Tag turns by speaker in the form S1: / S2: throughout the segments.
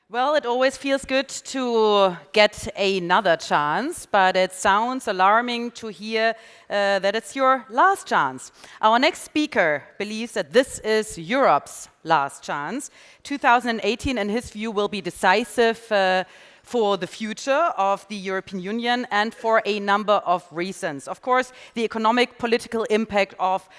S1: Well, it always feels good to get another chance, but it sounds alarming to hear that it's your last chance. Our next speaker believes that this is Europe's last chance. 2018, in his view, will be decisive for the future of the European Union and for a number of reasons. Of course, the economic political impact of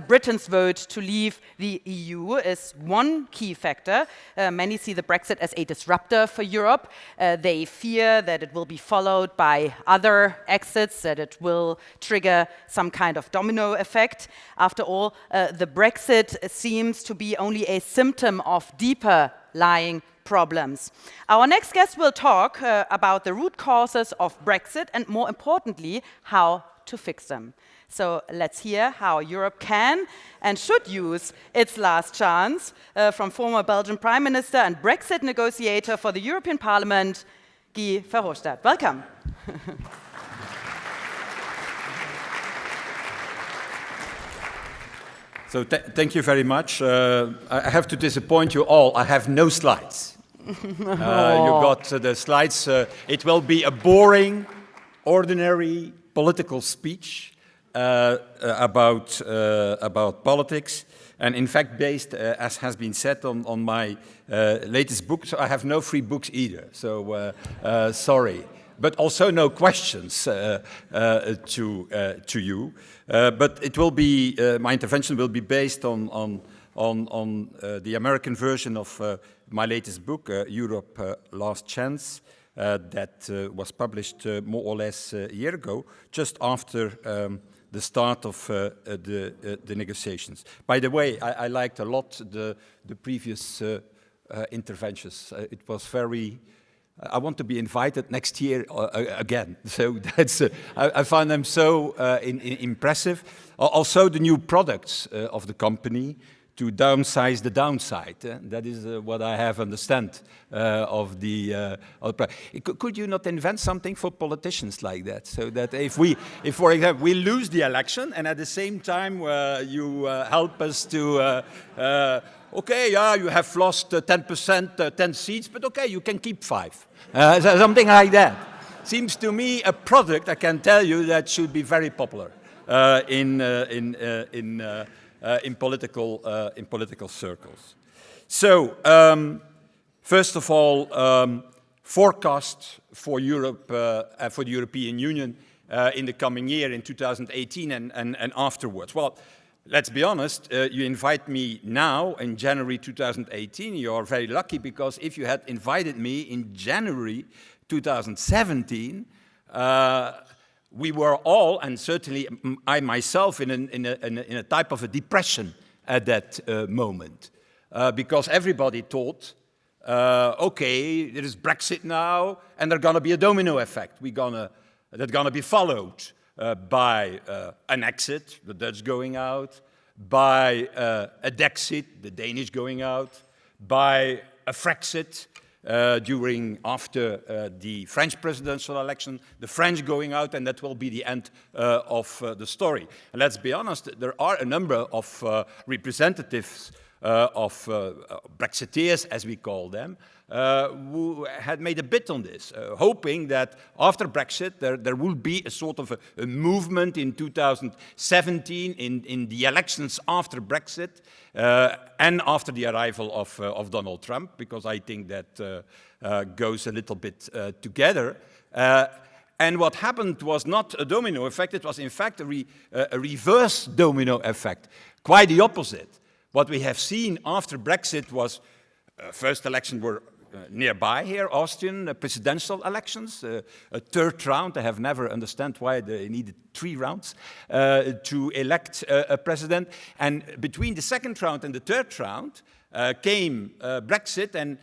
S1: Britain's vote to leave the EU is one key factor. Many see the Brexit as a disruptor for Europe. They fear that it will be followed by other exits, that it will trigger some kind of domino effect. After all, the Brexit seems to be only a symptom of deeper lying problems. Our next guest will talk about the root causes of Brexit and, more importantly, how to fix them. So let's hear how Europe can and should use its last chance from former Belgian Prime Minister and Brexit negotiator for the European Parliament, Guy Verhofstadt. Welcome.
S2: So thank you very much. I have to disappoint you all. I have no slides. You got the slides. It will be a boring, ordinary political speech about politics, and in fact based, as has been said, on my latest book. So I have no free books either. So sorry, but also no questions to you. But it will be my intervention will be based on the American version of my latest book, Europe Last Chance, that was published more or less a year ago, just after the start of the negotiations. By the way, I liked a lot the previous interventions. It was very... I want to be invited next year again. So that's I find them so impressive. Also, the new products of the company to downsize the downside. That is what I have understand of the. Could you not invent something for politicians like that, so that if for example, we lose the election, and at the same time you help us to. Okay, yeah, you have lost 10%, 10 seats, but okay, you can keep 5. Something like that. Seems to me a product, I can tell you, that should be very popular in political circles. So, first of all, forecast for Europe, for the European Union in the coming year, in 2018 and afterwards. Well, let's be honest, you invite me now in January 2018, you are very lucky, because if you had invited me in January 2017, we were all, and certainly I myself, in a type of a depression at that moment. Because everybody thought, okay, there is Brexit now, and there's going to be a domino effect. That's going to be followed by an exit, the Dutch going out, by a Dexit, the Danish going out, by a Frexit after the French presidential election, the French going out, and that will be the end of the story. And let's be honest, there are a number of representatives of Brexiteers, as we call them, who had made a bit on this, hoping that after Brexit there will be a sort of a movement in 2017 in the elections after Brexit and after the arrival of Donald Trump, because I think that goes a little bit together. And what happened was not a domino effect, it was in fact a reverse domino effect, quite the opposite. What we have seen after Brexit was first elections were nearby here, Austrian presidential elections, a third round. I have never understood why they needed 3 rounds to elect a president. And between the second round and the third round came Brexit, and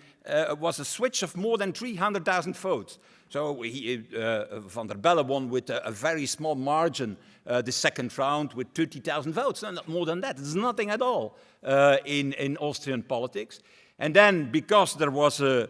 S2: was a switch of more than 300,000 votes. So Van der Bellen won with a very small margin the second round with 30,000 votes. No, not more than that. It's nothing at all in Austrian politics. And then, because there was a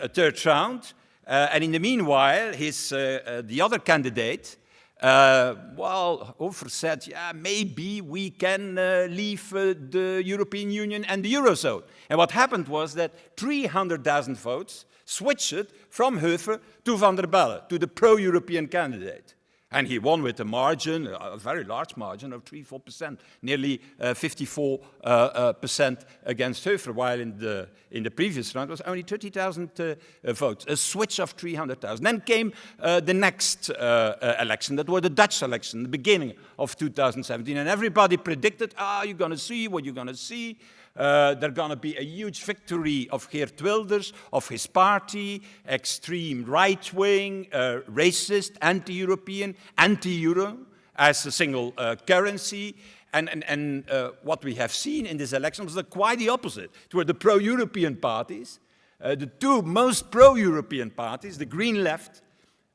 S2: third round, and in the meanwhile, the other candidate well, Hofer said, yeah, maybe we can leave the European Union and the Eurozone. And what happened was that 300,000 votes switched from Hofer to Van der Bellen, to the pro-European candidate. And he won with a margin, a very large margin of 3–4%, nearly 54% against Hofer, while in the previous round it was only 30,000 votes, a switch of 300,000. Then came the next election, that was the Dutch election, the beginning of 2017, and everybody predicted, you're going to see what you're going to see. There's going to be a huge victory of Geert Wilders, of his party, extreme right-wing, racist, anti-European, anti-Euro as a single currency. And what we have seen in this election was quite the opposite. It were the pro-European parties, the two most pro-European parties, the Green Left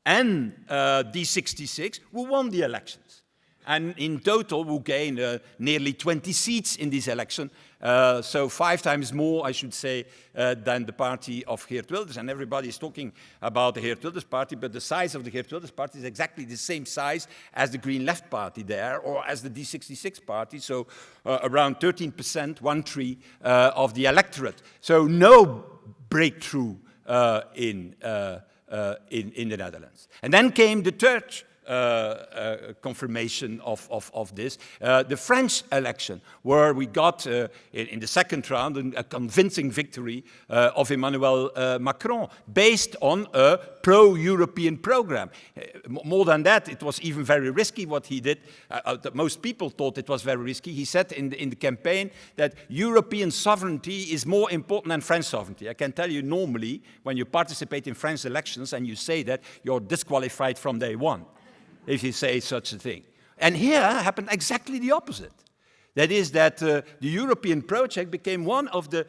S2: and D66, who won the elections. And in total, we gained nearly 20 seats in this election, so 5 times more, I should say, than the party of Geert Wilders. And everybody is talking about the Geert Wilders party, but the size of the Geert Wilders party is exactly the same size as the Green Left party there, or as the D66 party, so around 13%, 1/3 of the electorate. So no breakthrough in the Netherlands. And then came the third confirmation of this, the French election, where we got in the second round a convincing victory of Emmanuel Macron, based on a pro-European program. More than that, it was even very risky what he did. Most people thought it was very risky. He said in the campaign that European sovereignty is more important than French sovereignty. I can tell you, normally, when you participate in French elections and you say that, you're disqualified from day one, if you say such a thing. And here happened exactly the opposite. That is that the European project became one of the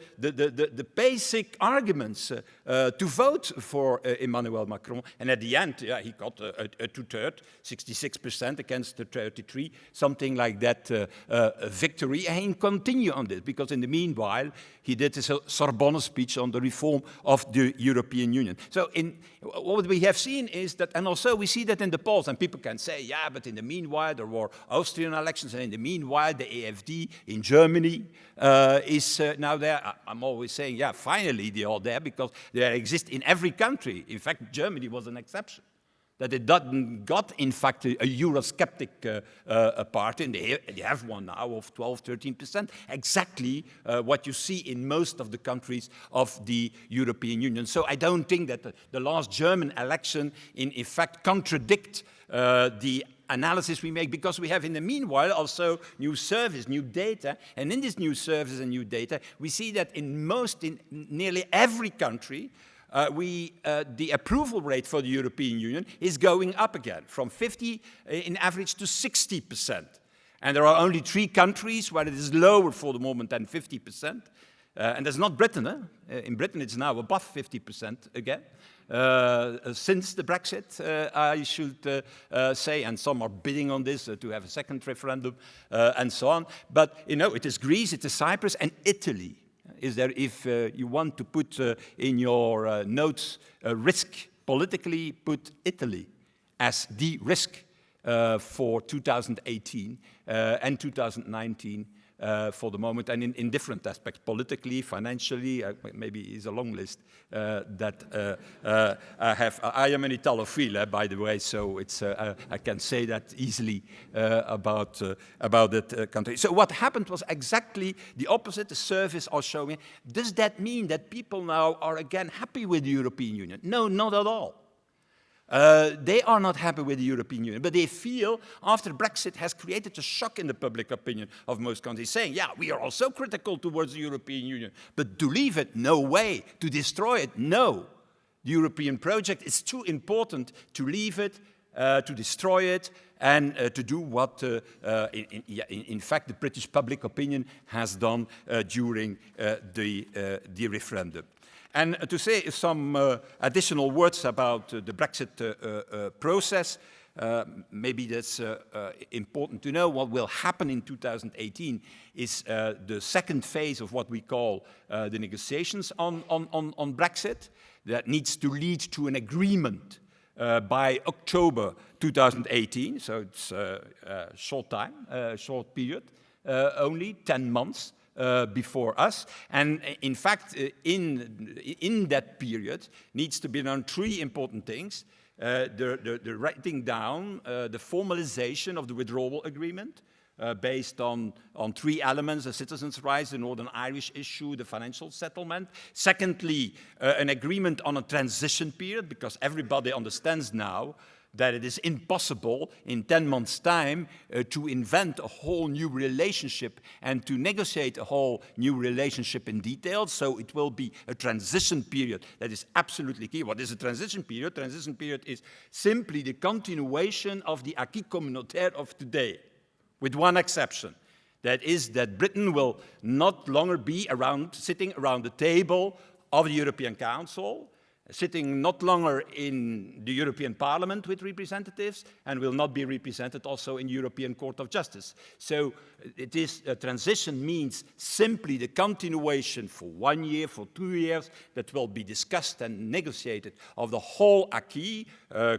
S2: basic arguments to vote for Emmanuel Macron. And at the end, he got a 2/3, 66% against the 33, something like that victory. And he continued on this, because in the meanwhile, he did his Sorbonne speech on the reform of the European Union. So what we have seen is that, and also we see that in the polls, and people can say, yeah, but in the meanwhile, there were Austrian elections, and in the meanwhile, the AfD in Germany is now there. I'm always saying, yeah, finally they are there, because they exist in every country. In fact, Germany was an exception, that it doesn't got, in fact, a Eurosceptic party, and they have one now of 12–13%, exactly what you see in most of the countries of the European Union. So I don't think that the last German election, in fact, contradict the analysis we make, because we have in the meanwhile also new service, new data, and in this new service and new data, we see that in nearly every country, the approval rate for the European Union is going up again, from 50 in average to 60%. And there are only 3 countries where it is lower for the moment than 50%. And that's not Britain. In Britain, it's now above 50% again. Since the Brexit, I should say, and some are bidding on this to have a second referendum and so on. But, you know, it is Greece, it is Cyprus, and Italy. Is there, if you want to put in your notes risk, politically put Italy as the risk for 2018 and 2019 for the moment, and in different aspects, politically, financially, maybe it's a long list that I have. I am an Italophile, by the way, so it's I can say that easily about that country. So what happened was exactly the opposite. The surveys are showing. Does that mean that people now are again happy with the European Union? No, not at all. They are not happy with the European Union, but they feel after Brexit has created a shock in the public opinion of most countries, saying, yeah, we are also critical towards the European Union, but to leave it, no way. To destroy it, no. The European project is too important to leave it, to destroy it, and to do what, in fact, the British public opinion has done during the referendum. And to say some additional words about the Brexit process, maybe that's important to know. What will happen in 2018 is the second phase of what we call the negotiations on Brexit, that needs to lead to an agreement by October 2018, so it's a short time, short period, only 10 months before us. And in fact, in that period needs to be done three important things. The writing down, the formalization of the withdrawal agreement, based on three elements: the citizens' rights, the Northern Irish issue, the financial settlement. Secondly, an agreement on a transition period, because everybody understands now that it is impossible in 10 months' time to invent a whole new relationship and to negotiate a whole new relationship in detail. So it will be a transition period that is absolutely key. What is a transition period? Transition period is simply the continuation of the acquis communautaire of today, with one exception. That is that Britain will not longer be sitting around the table of the European Council, sitting not longer in the European Parliament with representatives, and will not be represented also in European Court of Justice. So it is a transition means simply the continuation for 1 year, for 2 years, that will be discussed and negotiated of the whole acquis,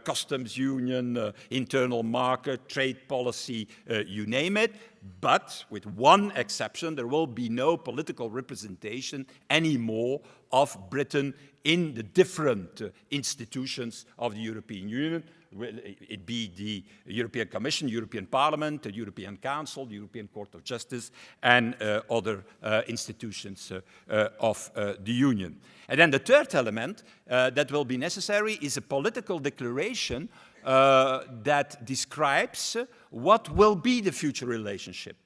S2: customs union, internal market, trade policy, you name it. But with one exception, there will be no political representation anymore of Britain in the different institutions of the European Union, it be the European Commission, European Parliament, the European Council, the European Court of Justice, and other institutions of the Union. And then the third element that will be necessary is a political declaration that describes what will be the future relationship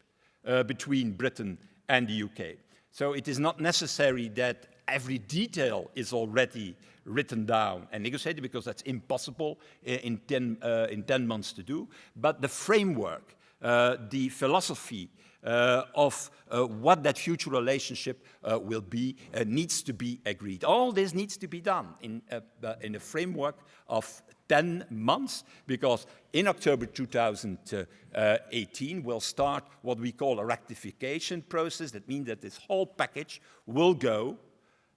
S2: between Britain and the UK. So it is not necessary that every detail is already written down and negotiated, because that's impossible in 10 months to do. But the framework, the philosophy of what that future relationship will be needs to be agreed. All this needs to be done in a framework of 10 months, because in October 2018 we'll start what we call a ratification process. That means that this whole package will go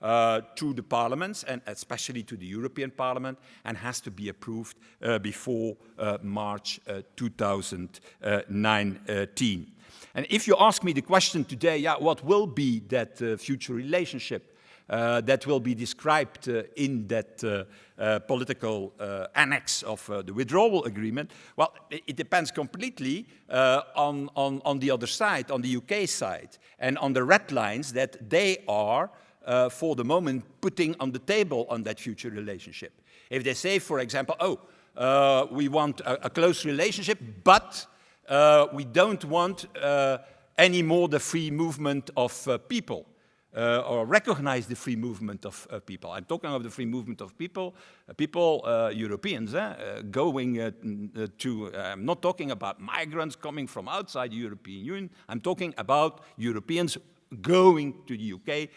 S2: to the parliaments, and especially to the European Parliament, and has to be approved before March 2019. And if you ask me the question today, what will be that future relationship that will be described in that political annex of the withdrawal agreement, well, it depends completely on the other side, on the UK side, and on the red lines that they are for the moment putting on the table on that future relationship. If they say, for example, we want a close relationship, but we don't want anymore the free movement of people, or recognize the free movement of people. I'm talking of the free movement of people, Europeans, going to, I'm not talking about migrants coming from outside the European Union, I'm talking about Europeans going to the UK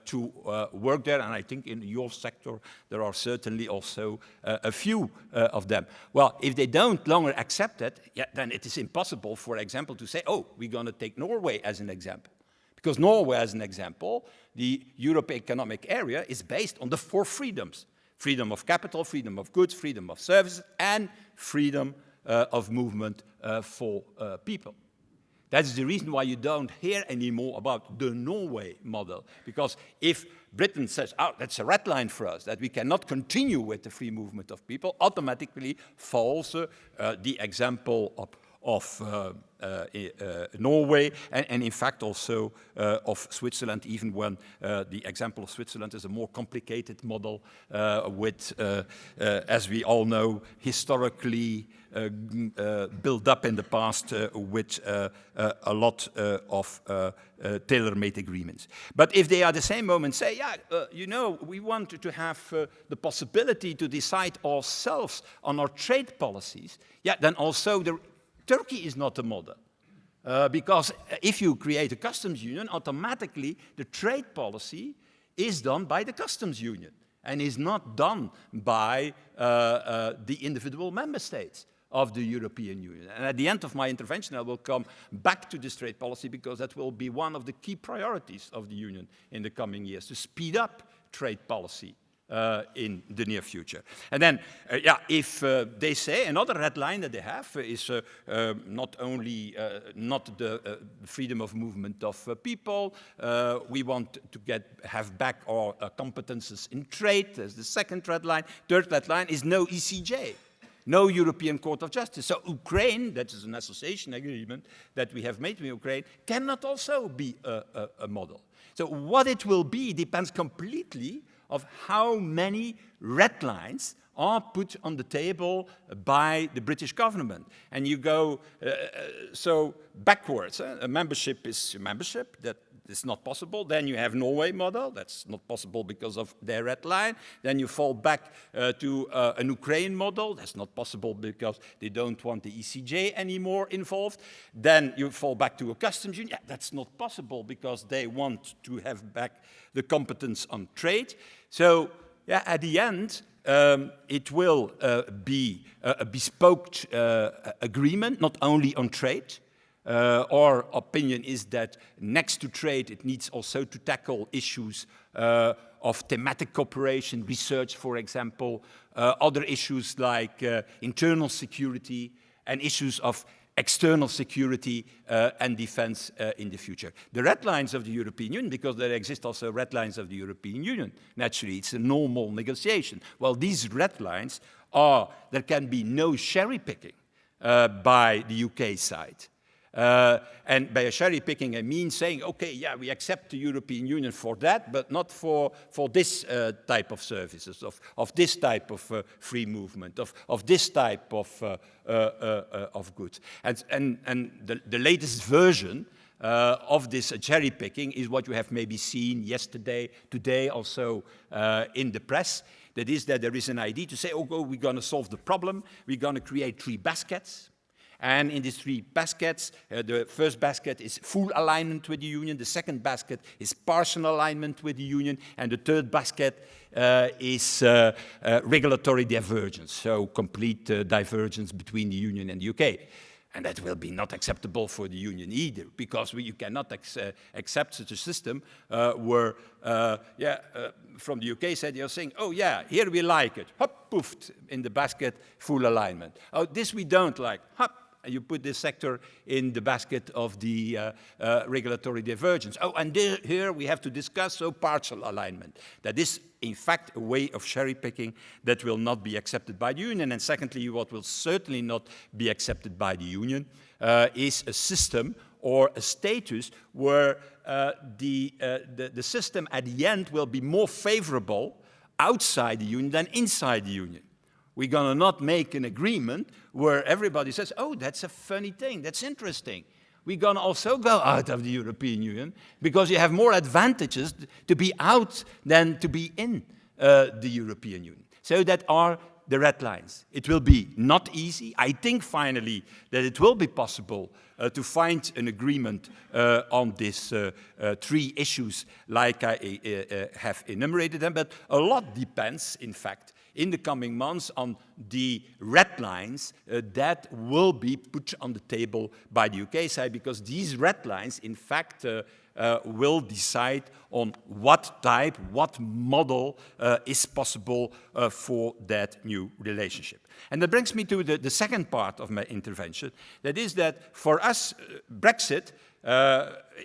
S2: to work there, and I think in your sector there are certainly also a few of them. Well, if they don't longer accept that, then it is impossible, for example, to say, we're going to take Norway as an example. Because Norway, as an example, the European Economic Area is based on the 4 freedoms: freedom of capital, freedom of goods, freedom of services, and freedom of movement for people. That's the reason why you don't hear anymore about the Norway model. Because if Britain says, that's a red line for us, that we cannot continue with the free movement of people, automatically falls the example of Norway, and in fact also of Switzerland, even when the example of Switzerland is a more complicated model with, as we all know, historically built up in the past with a lot of tailor-made agreements. But if they at the same moment say, we want to have the possibility to decide ourselves on our trade policies, then also Turkey is not a model. Because if you create a customs union, automatically the trade policy is done by the customs union and is not done by the individual member states of the European Union. And at the end of my intervention, I will come back to this trade policy, because that will be one of the key priorities of the Union in the coming years, to speed up trade policy in the near future. And then, if they say another red line that they have is not only not the freedom of movement of people, we want to have back our competences in trade, as the second red line. Third red line is no ECJ. No European Court of Justice. So Ukraine, that is an association agreement that we have made with Ukraine, cannot also be a model. So what it will be depends completely of how many red lines are put on the table by the British government. And you go so backwards. A membership is a membership. That is not possible. Then you have Norway model. That's not possible because of their red line. Then you fall back to an Ukraine model. That's not possible because they don't want the ECJ anymore involved. Then you fall back to a customs union. Yeah, that's not possible because they want to have back the competence on trade. So yeah, at the end, it will be a bespoke agreement, not only on trade. Our opinion is that next to trade, it needs also to tackle issues of thematic cooperation, research, for example, other issues like internal security and issues of external security and defense in the future. The red lines of the European Union, because there exist also red lines of the European Union, naturally, it's a normal negotiation. Well, these red lines are, there can be no cherry picking by the UK side. And by a cherry picking, I mean saying, okay, yeah, we accept the European Union for that, but not for this type of services, of this type of free movement, of this type of goods. And the latest version of this cherry picking is what you have maybe seen yesterday, today also in the press. That is that there is an idea to say, oh, we're going to solve the problem. We're going to create 3 baskets. And in these 3 baskets, the first basket is full alignment with the union, the second basket is partial alignment with the union, and the third basket is regulatory divergence, so complete divergence between the union and the UK. And that will be not acceptable for the union either, because you cannot accept such a system where, from the UK side, you're saying, oh yeah, here we like it, hop, poofed, in the basket, full alignment. Oh, this we don't like, hop. And you put this sector in the basket of the regulatory divergence. Oh, and here we have to discuss partial alignment. That is, in fact, a way of cherry picking that will not be accepted by the union. And secondly, what will certainly not be accepted by the union is a system or a status where the system at the end will be more favorable outside the union than inside the union. We're going to not make an agreement where everybody says, oh, that's a funny thing, that's interesting. We're going to also go out of the European Union because you have more advantages to be out than to be in the European Union. So that are the red lines. It will be not easy. I think finally that it will be possible to find an agreement on these 3 issues like I have enumerated them, but a lot depends, in fact, in the coming months on the red lines that will be put on the table by the UK side, because these red lines, in fact, will decide on what type, what model is possible for that new relationship. And that brings me to the second part of my intervention. That is that for us, Brexit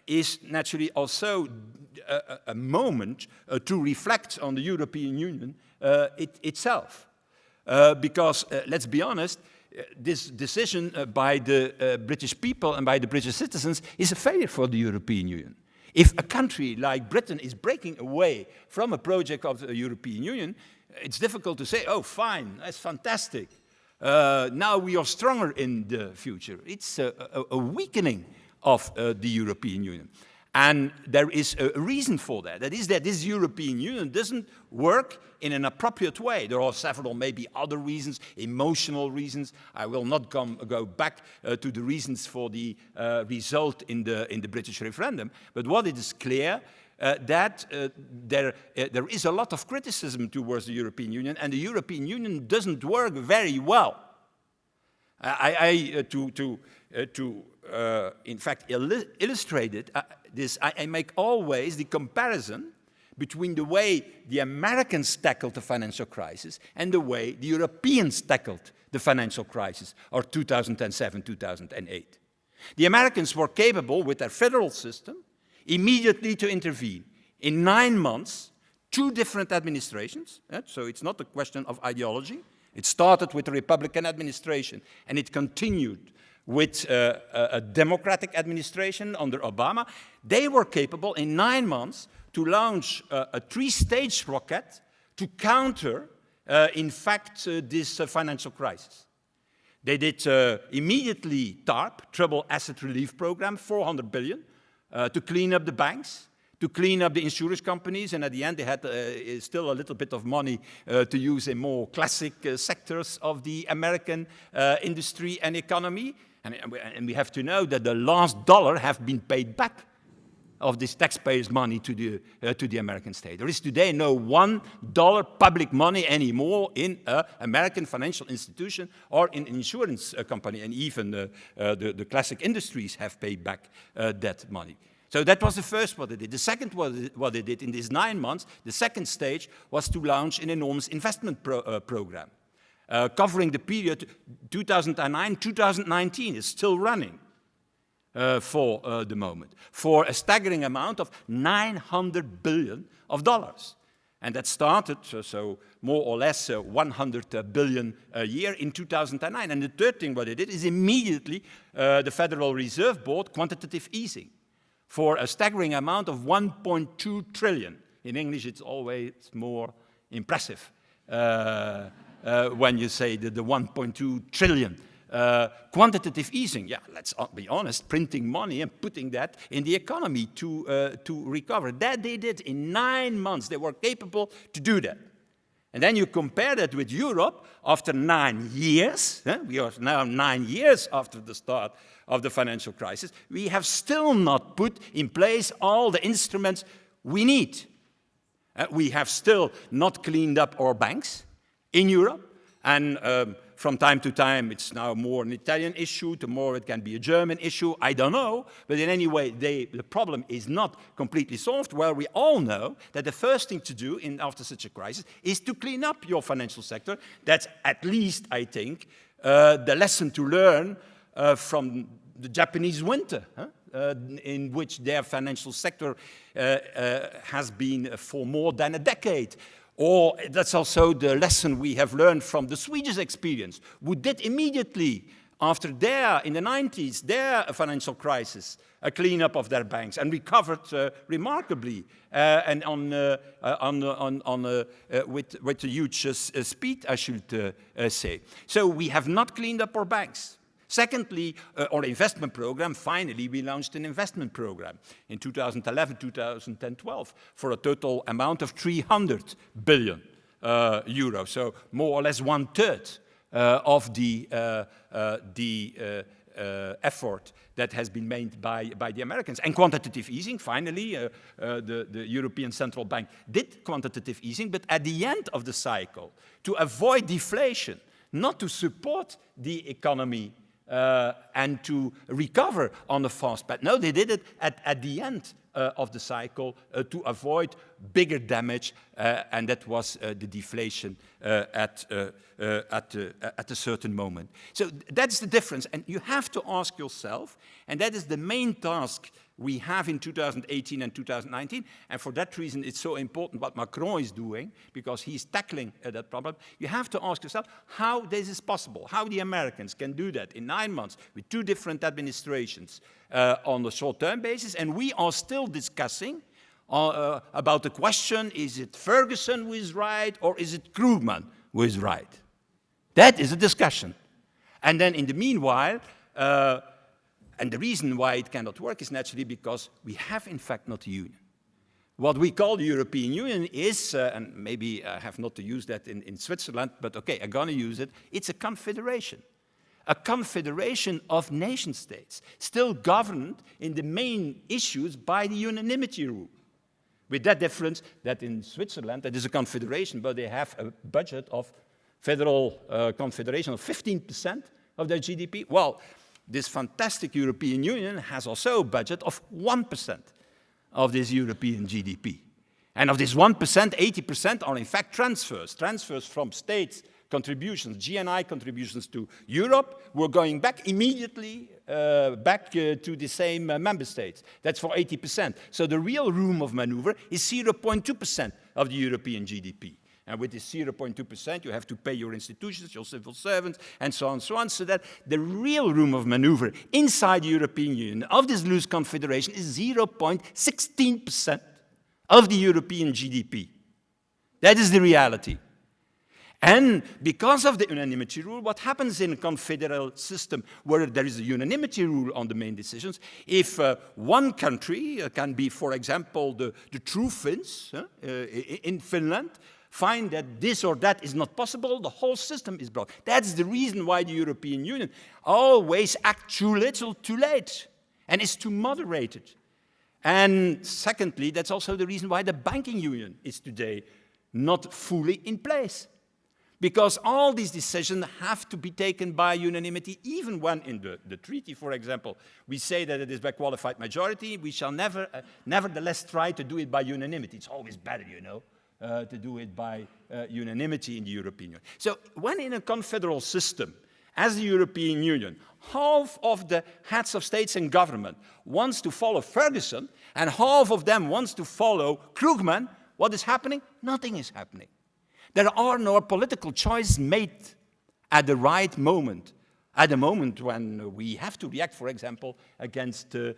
S2: is naturally also a moment to reflect on the European Union itself. Because, let's be honest, this decision by the British people and by the British citizens is a failure for the European Union. If a country like Britain is breaking away from a project of the European Union, it's difficult to say, oh, fine, that's fantastic. Now we are stronger in the future. It's a weakening of the European Union. And there is a reason for that. That is that this European Union doesn't work in an appropriate way. There are several maybe other reasons, emotional reasons. I will not go back to the reasons for the result in the British referendum. But what it is clear that there is a lot of criticism towards the European Union, and the European Union doesn't work very well. In fact, illustrate it, I make always the comparison between the way the Americans tackled the financial crisis and the way the Europeans tackled the financial crisis of 2007, 2008. The Americans were capable, with their federal system, immediately to intervene. In 9 months, 2 different administrations, so it's not a question of ideology. It started with the Republican administration, and it continued with a Democratic administration under Obama. They were capable in 9 months to launch a 3-stage rocket to counter, in fact, this financial crisis. They did immediately TARP, Trouble Asset Relief Program, 400 billion, to clean up the banks, to clean up the insurance companies, and at the end they had still a little bit of money to use in more classic sectors of the American industry and economy. And we have to know that the last dollar have been paid back of this taxpayers' money to the American state. There is today no $1 public money anymore in an American financial institution or in an insurance company, and even the classic industries have paid back that money. So that was the first what they did. The second what they did in these 9 months, the second stage, was to launch an enormous investment program, covering the period 2009-2019. It's still running for the moment, for a staggering amount of $900 billion. And that started, so more or less 100 billion a year in 2009. And the third thing what they did is immediately the Federal Reserve Board quantitative easing, for a staggering amount of 1.2 trillion. In English, it's always more impressive when you say the 1.2 trillion. Quantitative easing, yeah, let's be honest, printing money and putting that in the economy to recover. That they did in 9 months. They were capable to do that. And then you compare that with Europe after 9 years. We are now 9 years after the start of the financial crisis. We have still not put in place all the instruments we need. We have still not cleaned up our banks in Europe. And from time to time, it's now more an Italian issue. Tomorrow it can be a German issue. I don't know. But in any way, the problem is not completely solved. Well, we all know that the first thing to do after such a crisis is to clean up your financial sector. That's at least, I think, the lesson to learn from the Japanese winter, in which their financial sector has been for more than a decade. Or that's also the lesson we have learned from the Swedish experience, who did immediately, after in the 90s, their financial crisis, a cleanup of their banks, and recovered remarkably, and with a huge speed, I should say. So we have not cleaned up our banks. Secondly, our investment program, finally, we launched an investment program in 2011, 2012 for a total amount of 300 billion euros, so more or less 1/3 of the effort that has been made by the Americans. And quantitative easing, finally, the European Central Bank did quantitative easing, but at the end of the cycle, to avoid deflation, not to support the economy and to recover on a fast path. No, they did it at the end of the cycle to avoid bigger damage, and that was the deflation at a certain moment. So that's the difference, and you have to ask yourself, and that is the main task we have in 2018 and 2019, and for that reason it's so important what Macron is doing, because he's tackling that problem. You have to ask yourself how this is possible, how the Americans can do that in 9 months with 2 different administrations on a short-term basis, and we are still discussing about the question, is it Ferguson who is right or is it Krugman who is right? That is a discussion. And then in the meanwhile, and the reason why it cannot work is naturally because we have, in fact, not a union. What we call the European Union is, and maybe I have not to use that in Switzerland, but okay, I'm going to use it, it's a confederation. A confederation of nation states, still governed in the main issues by the unanimity rule. With that difference that in Switzerland, that is a confederation, but they have a budget of federal confederation of 15% of their GDP. Well, this fantastic European Union has also a budget of 1% of this European GDP. And of this 1%, 80% are in fact transfers from states' contributions, GNI contributions to Europe, were going back immediately to the same member states. That's for 80%. So the real room of maneuver is 0.2% of the European GDP. And with this 0.2%, you have to pay your institutions, your civil servants, and so on, so that the real room of maneuver inside the European Union of this loose confederation is 0.16% of the European GDP. That is the reality. And because of the unanimity rule, what happens in a confederal system where there is a unanimity rule on the main decisions, if one country can be, for example, the true Finns in Finland, find that this or that is not possible, the whole system is broken. That's the reason why the European Union always acts too little, too late, and is too moderated. And secondly, that's also the reason why the banking union is today not fully in place. Because all these decisions have to be taken by unanimity, even when in the treaty, for example, we say that it is by qualified majority, we shall nevertheless try to do it by unanimity. It's always better, you know, to do it by unanimity in the European Union. So when in a confederal system, as the European Union, half of the heads of states and government wants to follow Ferguson, and half of them wants to follow Krugman, what is happening? Nothing is happening. There are no political choices made at the right moment, at the moment when we have to react, for example, against the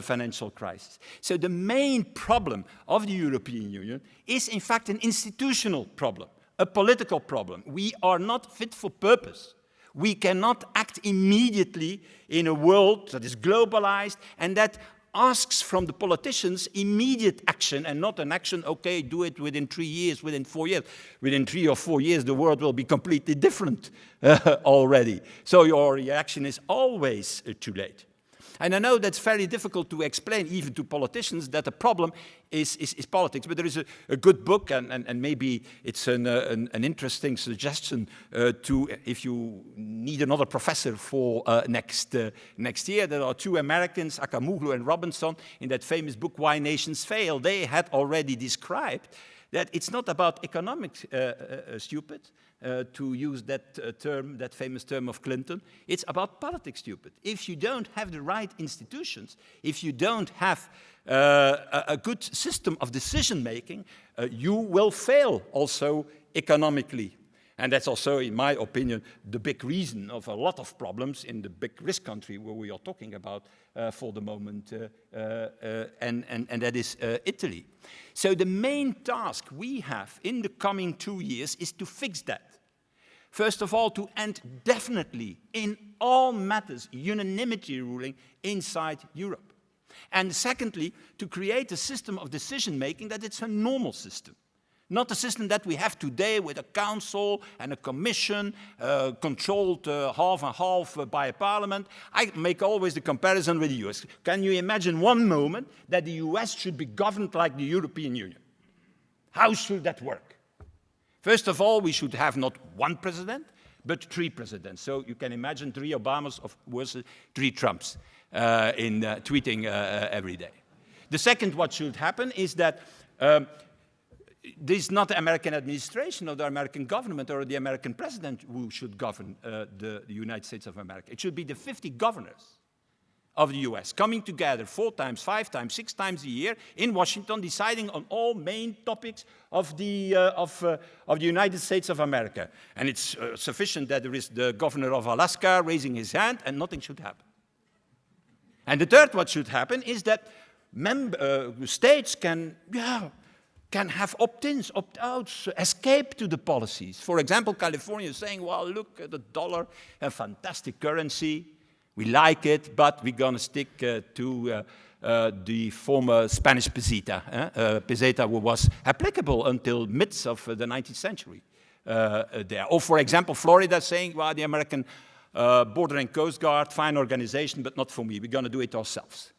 S2: financial crisis. So the main problem of the European Union is, in fact, an institutional problem, a political problem. We are not fit for purpose. We cannot act immediately in a world that is globalized and that asks from the politicians immediate action and not an action, okay, do it within 3 years, within 4 years. Within 3 or 4 years, the world will be completely different already. So your reaction is always too late. And I know that's very difficult to explain even to politicians that the problem is politics. But there is a good book, and maybe it's an interesting suggestion to, if you need another professor for next year. There are two Americans, Akamoglu and Robinson, in that famous book, Why Nations Fail. They had already described that it's not about economics stupid, to use that term, that famous term of Clinton. It's about politics stupid. If you don't have the right institutions, if you don't have a good system of decision-making, you will fail also economically. And that's also, in my opinion, the big reason of a lot of problems in the big risk country where we are talking about for the moment, and that is Italy. So the main task we have in the coming 2 years is to fix that. First of all, to end definitely in all matters unanimity ruling inside Europe. And secondly, to create a system of decision-making that it's a normal system. Not the system that we have today with a council and a commission controlled half and half by a parliament. I make always the comparison with the US. Can you imagine one moment that the US should be governed like the European Union? How should that work? First of all, we should have not one president, but 3 presidents. So you can imagine 3 Obamas versus 3 Trumps in tweeting every day. The second, what should happen is that this is not the American administration or the American government or the American president who should govern the United States of America. It should be the 50 governors of the US coming together 4 times, 5 times, 6 times a year in Washington, deciding on all main topics of the United States of America. And it's sufficient that there is the governor of Alaska raising his hand and nothing should happen. And the third, what should happen is that states can have opt-ins, opt-outs, escape to the policies. For example, California is saying, well, look at the dollar, a fantastic currency. We like it, but we're going to stick to the former Spanish peseta, peseta who was applicable until midst of the 19th century there. Or, for example, Florida saying, well, the American Border and Coast Guard, fine organization, but not for me. We're going to do it ourselves.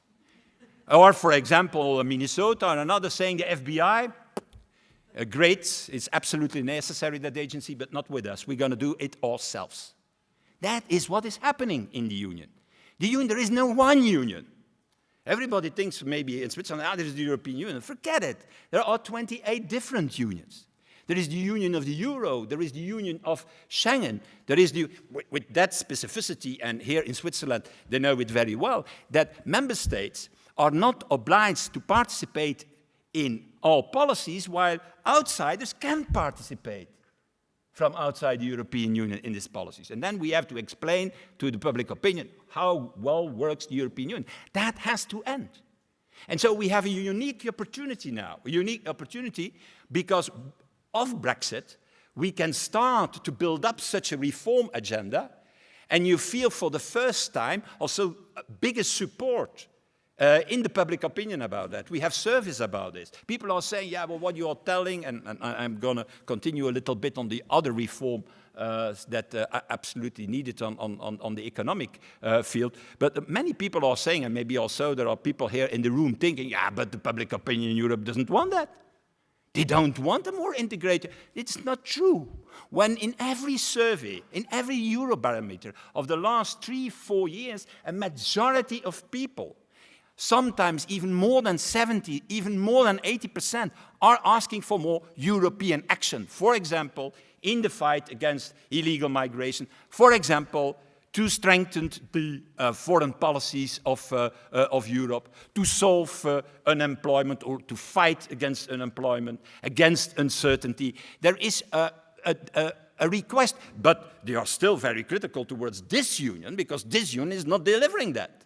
S2: Or, for example, Minnesota and another saying the FBI, great, it's absolutely necessary, that agency, but not with us. We're going to do it ourselves. That is what is happening in the Union. The Union, there is no one Union. Everybody thinks maybe in Switzerland, there is the European Union. Forget it. There are 28 different unions. There is the union of the euro. There is the union of Schengen. There is with that specificity, and here in Switzerland, they know it very well, that member states are not obliged to participate in all policies, while outsiders can participate from outside the European Union in these policies. And then we have to explain to the public opinion how well works the European Union. That has to end. And so we have a unique opportunity now, a unique opportunity because of Brexit, we can start to build up such a reform agenda, and you feel for the first time also bigger support in the public opinion about that. We have surveys about this. People are saying, yeah, well, what you are telling, and I'm going to continue a little bit on the other reform that are absolutely needed on the economic field. But many people are saying, and maybe also there are people here in the room thinking, yeah, but the public opinion in Europe doesn't want that. They don't want a more integrated. It's not true. When in every survey, in every Eurobarometer of the last 3-4 years, a majority of people, sometimes even more than 70, even more than 80%, are asking for more European action. For example, in the fight against illegal migration. For example, to strengthen the foreign policies of Europe, to solve unemployment or to fight against unemployment, against uncertainty. There is a request, but they are still very critical towards this union because this union is not delivering that.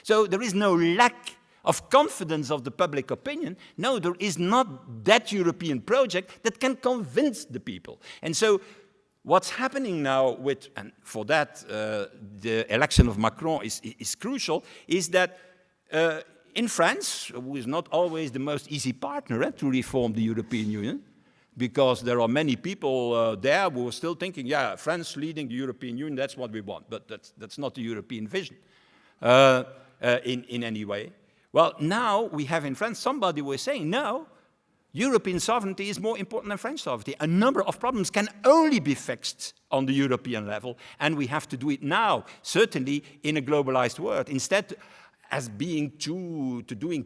S2: So there is no lack of confidence of the public opinion. No, there is not that European project that can convince the people. And so what's happening now with, and for that the election of Macron is crucial, is that in France, who is not always the most easy partner to reform the European Union, because there are many people there who are still thinking, yeah, France leading the European Union, that's what we want, but that's not the European vision in any way. Well, now we have in France somebody who is saying, no, European sovereignty is more important than French sovereignty. A number of problems can only be fixed on the European level, and we have to do it now, certainly in a globalized world, instead as doing too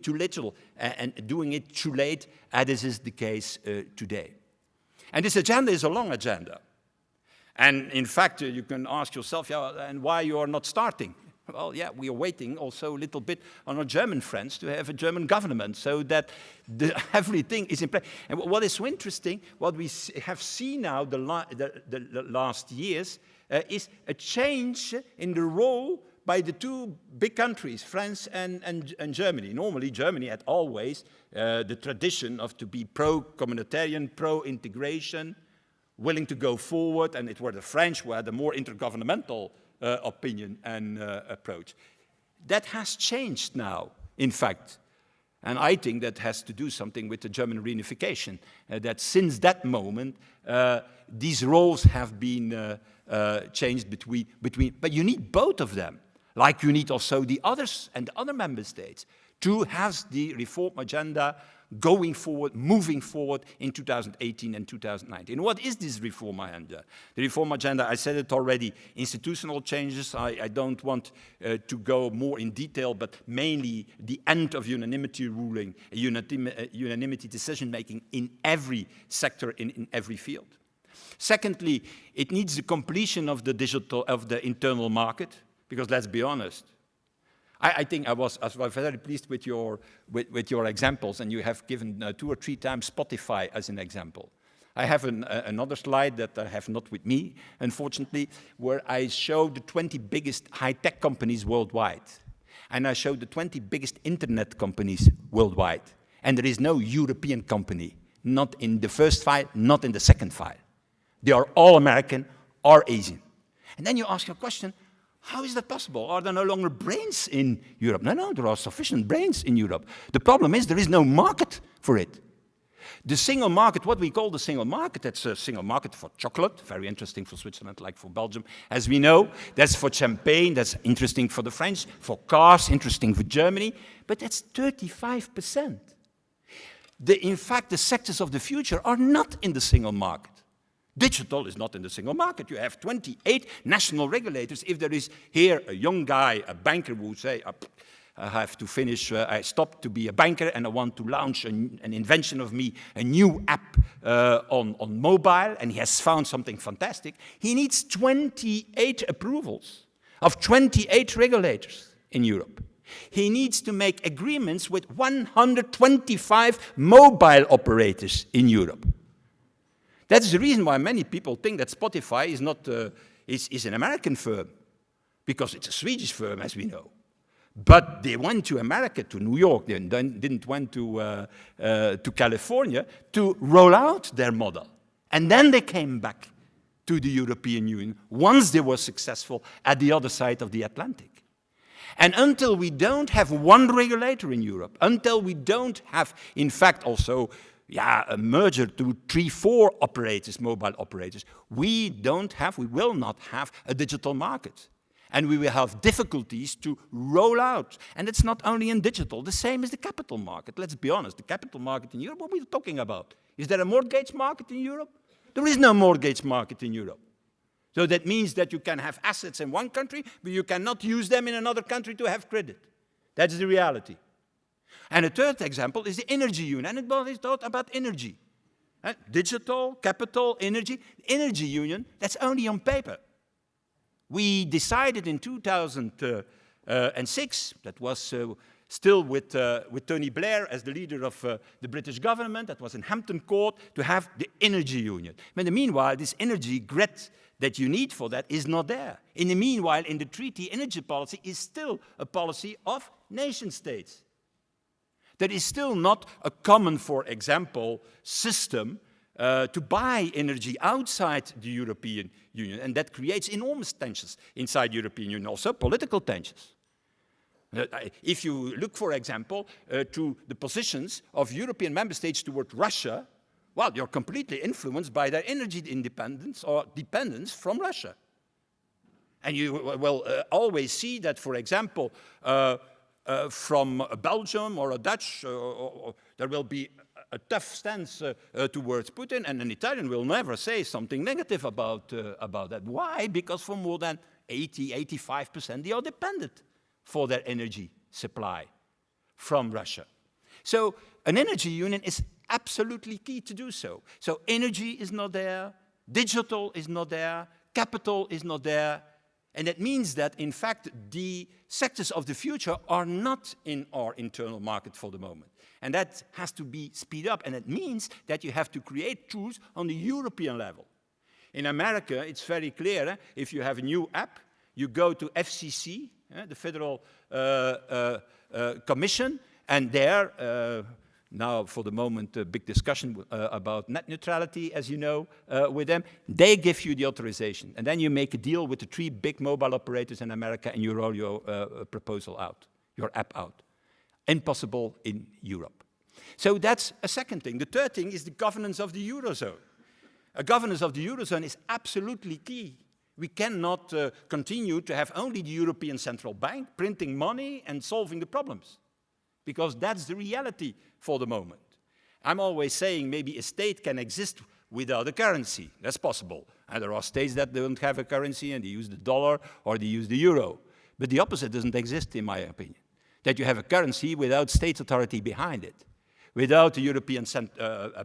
S2: little and doing it too late, as is the case today. And this agenda is a long agenda. And in fact, you can ask yourself, yeah, and why you are not starting? Well, yeah, we are waiting also a little bit on our German friends to have a German government so that everything is in place. And what is so interesting, what we have seen now the last years, is a change in the role by the two big countries, France and Germany. Normally, Germany had always the tradition of to be pro-communitarian, pro-integration, willing to go forward, and it were the French who had the more intergovernmental opinion and approach. That has changed now, in fact. And I think that has to do something with the German reunification, that since that moment, these roles have been changed between, but you need both of them, like you need also the others and the other member states to have the reform agenda going forward, moving forward in 2018 and 2019. What is this reform agenda? The reform agenda, I said it already, institutional changes. I don't want to go more in detail, but mainly the end of unanimity ruling, unanimity decision-making in every sector, in every field. Secondly, it needs the completion of the internal market, because let's be honest, I think I was very pleased with your examples, and you have given 2 or 3 times Spotify as an example. I have another slide that I have not with me, unfortunately, where I show the 20 biggest high-tech companies worldwide. And I show the 20 biggest internet companies worldwide. And there is no European company, not in the first file, not in the second file. They are all American or Asian. And then you ask your question, how is that possible? Are there no longer brains in Europe? No, there are sufficient brains in Europe. The problem is there is no market for it. The single market, what we call the single market, that's a single market for chocolate, very interesting for Switzerland, like for Belgium, as we know. That's for champagne, that's interesting for the French. For cars, interesting for Germany. But that's 35%. In fact, the sectors of the future are not in the single market. Digital is not in the single market. You have 28 national regulators. If there is here a young guy, a banker who would say, I have to finish, I stopped to be a banker and I want to launch an invention of me, a new app on mobile, and he has found something fantastic. He needs 28 approvals of 28 regulators in Europe. He needs to make agreements with 125 mobile operators in Europe. That's the reason why many people think that Spotify is not is an American firm, because it's a Swedish firm, as we know. But they went to America, to New York, they didn't went to California to roll out their model. And then they came back to the European Union once they were successful at the other side of the Atlantic. And until we don't have one regulator in Europe, until we don't have, in fact, also a merger to 3-4 operators, mobile operators, we will not have a digital market. And we will have difficulties to roll out. And it's not only in digital, the same as the capital market. Let's be honest, the capital market in Europe, what are we talking about? Is there a mortgage market in Europe? There is no mortgage market in Europe. So that means that you can have assets in one country, but you cannot use them in another country to have credit. That's the reality. And a third example is the energy union. And it is thought about energy. Digital, capital, energy. Energy union, that's only on paper. We decided in 2006, that was still with Tony Blair as the leader of the British government, that was in Hampton Court, to have the energy union. But in the meanwhile, this energy grid that you need for that is not there. In the meanwhile, in the treaty, energy policy is still a policy of nation states. There is still not a common, for example, system to buy energy outside the European Union, and that creates enormous tensions inside the European Union, also political tensions. If you look, for example, to the positions of European member states toward Russia, well, you're completely influenced by their energy independence or dependence from Russia. And you will always see that, for example, from Belgium or a Dutch, there will be a tough stance towards Putin, and an Italian will never say something negative about that. Why? Because for more than 85% they are dependent for their energy supply from Russia. So an energy union is absolutely key to do so. So energy is not there, digital is not there, capital is not there, and that means that, in fact, the sectors of the future are not in our internal market for the moment. And that has to be speed up, and it means that you have to create tools on the European level. In America, it's very clear, if you have a new app, you go to FCC, the Federal Commission, and there, now for the moment, a big discussion about net neutrality, as you know, with them. They give you the authorization, and then you make a deal with the 3 big mobile operators in America, and you roll your proposal out, your app out. Impossible in Europe. So that's a second thing. The third thing is the governance of the Eurozone. A governance of the Eurozone is absolutely key. We cannot continue to have only the European Central Bank printing money and solving the problems, because that's the reality for the moment. I'm always saying maybe a state can exist without a currency. That's possible. And there are states that don't have a currency and they use the dollar or they use the euro. But the opposite doesn't exist, in my opinion. That you have a currency without state authority behind it, without a European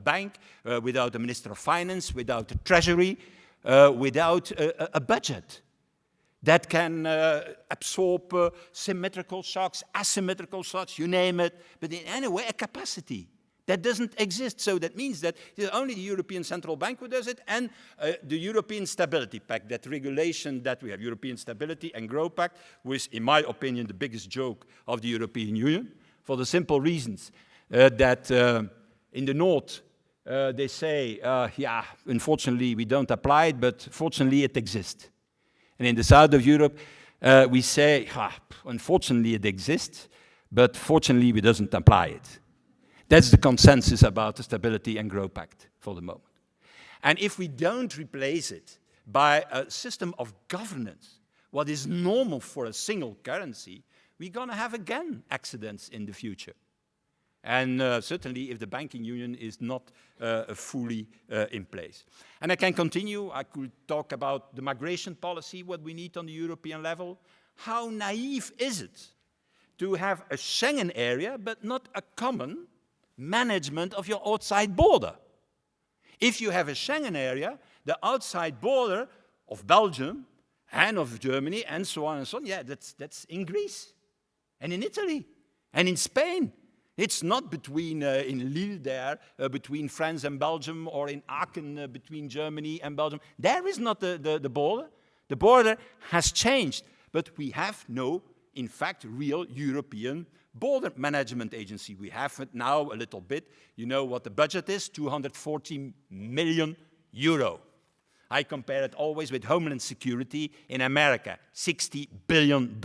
S2: bank, without a Minister of Finance, without a treasury, without a budget that can absorb symmetrical shocks, asymmetrical shocks, you name it, but in any way a capacity that doesn't exist. So that means that only the European Central Bank who does it, and the European Stability Pact, that regulation that we have, European Stability and Growth Pact, which, in my opinion, the biggest joke of the European Union, for the simple reasons that in the North, they say, yeah, unfortunately we don't apply it, but fortunately it exists. And in the south of Europe, we say, unfortunately it exists, but fortunately we doesn't apply it. That's the consensus about the Stability and Growth Pact for the moment. And if we don't replace it by a system of governance, what is normal for a single currency, we're going to have again accidents in the future. And certainly if the banking union is not fully in place. And I can continue. I could talk about the migration policy, what we need on the European level. How naive is it to have a Schengen area, but not a common management of your outside border. If you have a Schengen area, the outside border of Belgium and of Germany and so on, yeah, that's in Greece and in Italy and in Spain. It's not between, in Lille there, between France and Belgium, or in Aachen between Germany and Belgium. There is not the border. The border has changed, but we have no, in fact, real European border management agency. We have it now a little bit. You know what the budget is? 240 million euro. I compare it always with Homeland Security in America, $60 billion.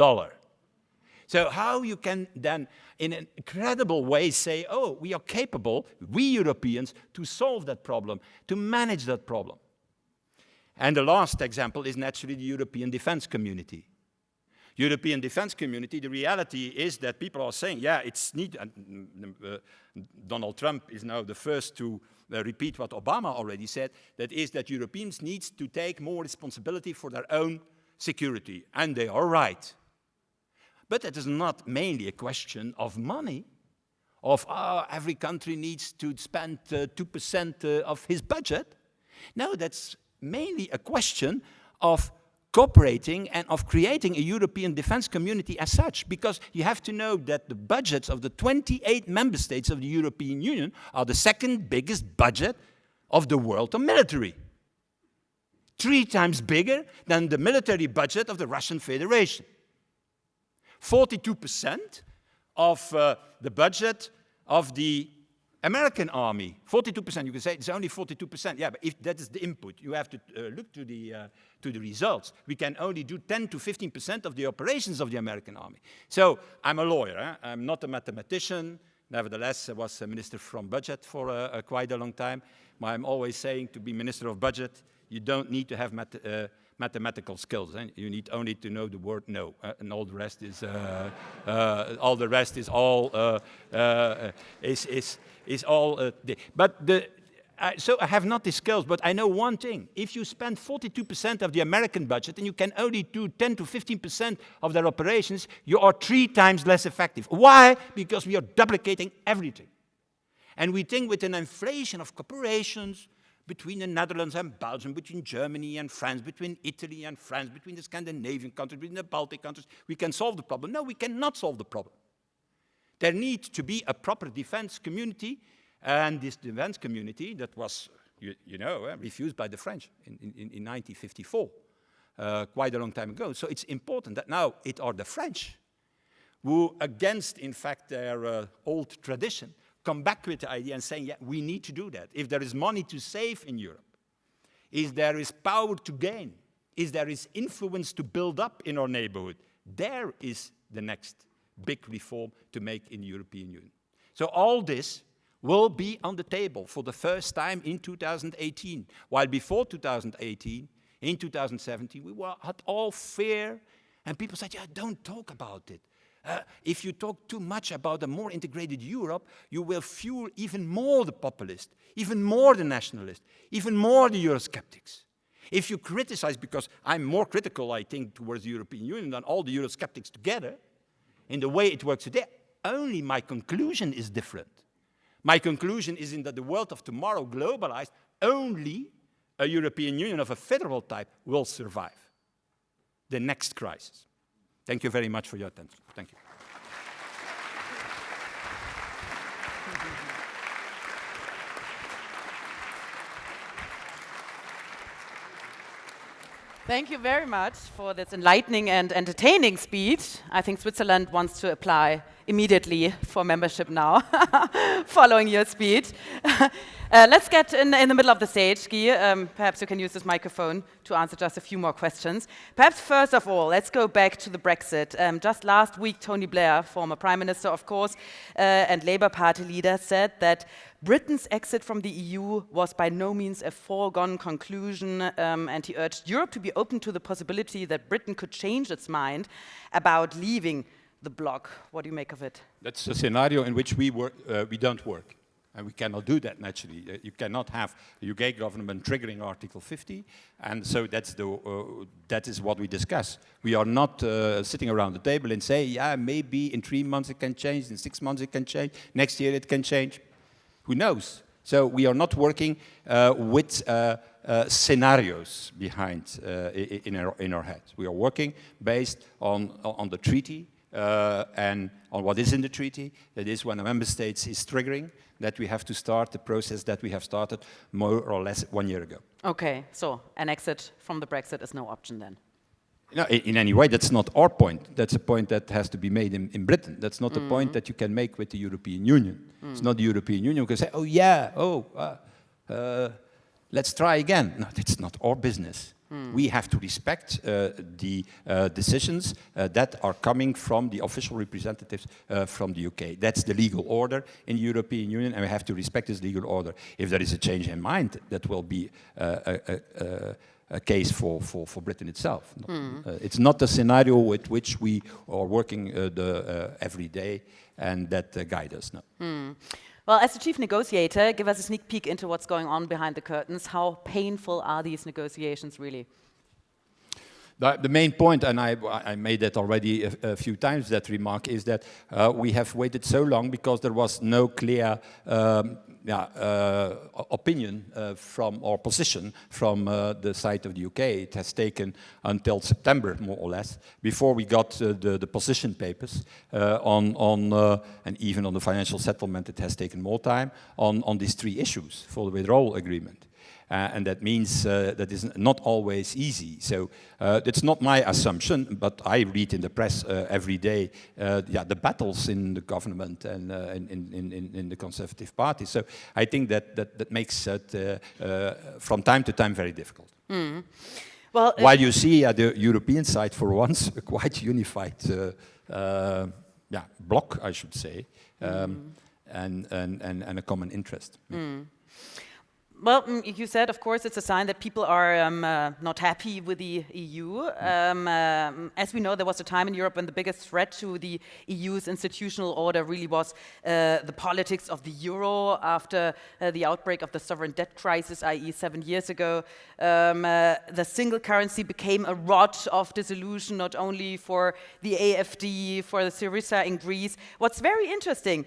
S2: So how you can then, in an incredible way, say, oh, we are capable, we Europeans, to solve that problem, to manage that problem. And the last example is naturally the European defense community. European defense community, the reality is that people are saying, yeah, it's needed. Donald Trump is now the first to repeat what Obama already said, that is that Europeans need to take more responsibility for their own security. And they are right. But it is not mainly a question of money, of every country needs to spend 2% of his budget. No, that's mainly a question of cooperating and of creating a European defense community as such, because you have to know that the budgets of the 28 member states of the European Union are the second biggest budget of the world on military. 3 times bigger than the military budget of the Russian Federation. 42% of the budget of the American army. 42%, you can say it's only 42%. Yeah, but if that is the input, you have to look to the results. We can only do 10 to 15% of the operations of the American army. So I'm a lawyer. I'm not a mathematician. Nevertheless, I was a minister from budget for quite a long time. I'm always saying to be minister of budget, you don't need to have mathematical skills. You need only to know the word no, and all the rest is so I have not the skills, but I know one thing. If you spend 42% of the American budget and you can only do 10 to 15% of their operations, you are 3 times less effective. Why? Because we are duplicating everything. And we think with an inflation of corporations, between the Netherlands and Belgium, between Germany and France, between Italy and France, between the Scandinavian countries, between the Baltic countries, we can solve the problem. No, we cannot solve the problem. There needs to be a proper defense community, and this defense community that was, refused by the French in 1954, quite a long time ago. So it's important that now it are the French who, against, in fact, their old tradition, come back with the idea and saying, yeah, we need to do that. If there is money to save in Europe, if there is power to gain, if there is influence to build up in our neighborhood, there is the next big reform to make in the European Union. So all this will be on the table for the first time in 2018, while before 2018, in 2017, we had all fear, and people said, yeah, don't talk about it. If you talk too much about a more integrated Europe, you will fuel even more the populist, even more the nationalist, even more the Eurosceptics. If you criticize, because I'm more critical, I think, towards the European Union than all the Eurosceptics together, in the way it works today, only my conclusion is different. My conclusion is in that the world of tomorrow, globalized, only a European Union of a federal type will survive the next crisis. Thank you very much for your attention. Thank you.
S1: Thank you very much for this enlightening and entertaining speech. I think Switzerland wants to apply immediately for membership now, following your speech. Let's get in the middle of the stage, Guy. Perhaps you can use this microphone to answer just a few more questions. Perhaps first of all, let's go back to the Brexit. Just last week, Tony Blair, former Prime Minister, of course, and Labour Party leader, said that Britain's exit from the EU was by no means a foregone conclusion, and he urged Europe to be open to the possibility that Britain could change its mind about leaving the bloc. What do you make of it?
S2: That's a scenario in which we don't work. And we cannot do that naturally. You cannot have the UK government triggering Article 50, and so that is what we discuss. We are not sitting around the table and say, yeah, maybe in 3 months it can change, in 6 months it can change, next year it can change. Who knows? So we are not working with scenarios behind in our heads. We are working based on the treaty and on what is in the treaty. That is, when a member state is triggering, that we have to start the process that we have started more or less 1 year ago.
S1: Okay, so an exit from the Brexit is no option then?
S2: No, in any way, that's not our point. That's a point that has to be made in Britain. That's not a point that you can make with the European Union. It's not the European Union who can say, oh yeah, let's try again. No, that's not our business. We have to respect the decisions that are coming from the official representatives from the UK. That's the legal order in the European Union, and we have to respect this legal order. If there is a change in mind, that will be a case for Britain itself. It's not a scenario with which we are working every day, and that guides us. No.
S1: Well, as the chief negotiator, give us a sneak peek into what's going on behind the curtains. How painful are these negotiations really?
S2: The main point, and I made that already a few times, that remark, is that we have waited so long because there was no clear opinion from our position from the side of the UK. It has taken until September, more or less, before we got the position papers and even on the financial settlement it has taken more time, on these 3 issues for the withdrawal agreement. And that means that is not always easy. So it's not my assumption, but I read in the press every day the battles in the government and in the Conservative Party. So I think that makes it from time to time very difficult. Well, while you see at the European side, for once, a quite unified bloc, I should say, and a common interest.
S1: Well, you said, of course, it's a sign that people are not happy with the EU. As we know, there was a time in Europe when the biggest threat to the EU's institutional order really was the politics of the euro after the outbreak of the sovereign debt crisis, i.e. 7 years ago. The single currency became a rod of disillusion, not only for the AfD, for the Syriza in Greece. What's very interesting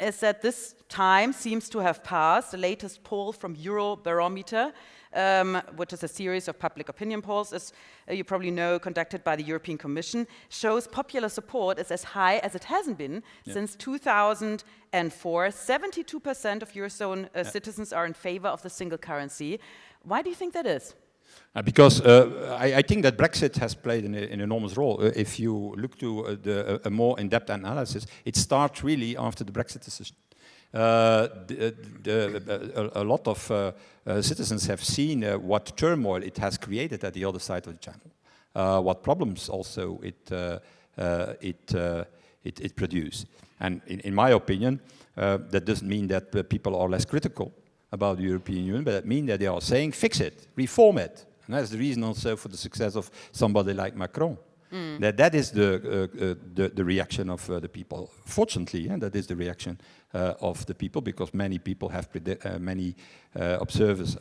S1: is that this time seems to have passed. The latest poll from Eurobarometer, which is a series of public opinion polls, as you probably know, conducted by the European Commission, shows popular support is as high as it hasn't been since 2004. 72% of Eurozone citizens are in favor of the single currency. Why do you think that is?
S2: Because I think that Brexit has played an enormous role. If you look to a more in-depth analysis, it starts really after the Brexit decision. A lot of citizens have seen what turmoil it has created at the other side of the channel, what problems also it produced. And in my opinion, that doesn't mean that people are less critical about the European Union, but it means that they are saying, fix it, reform it. And that's the reason also for the success of somebody like Macron. That is the reaction of the people. Fortunately, that is the reaction of the people, because many people have many observers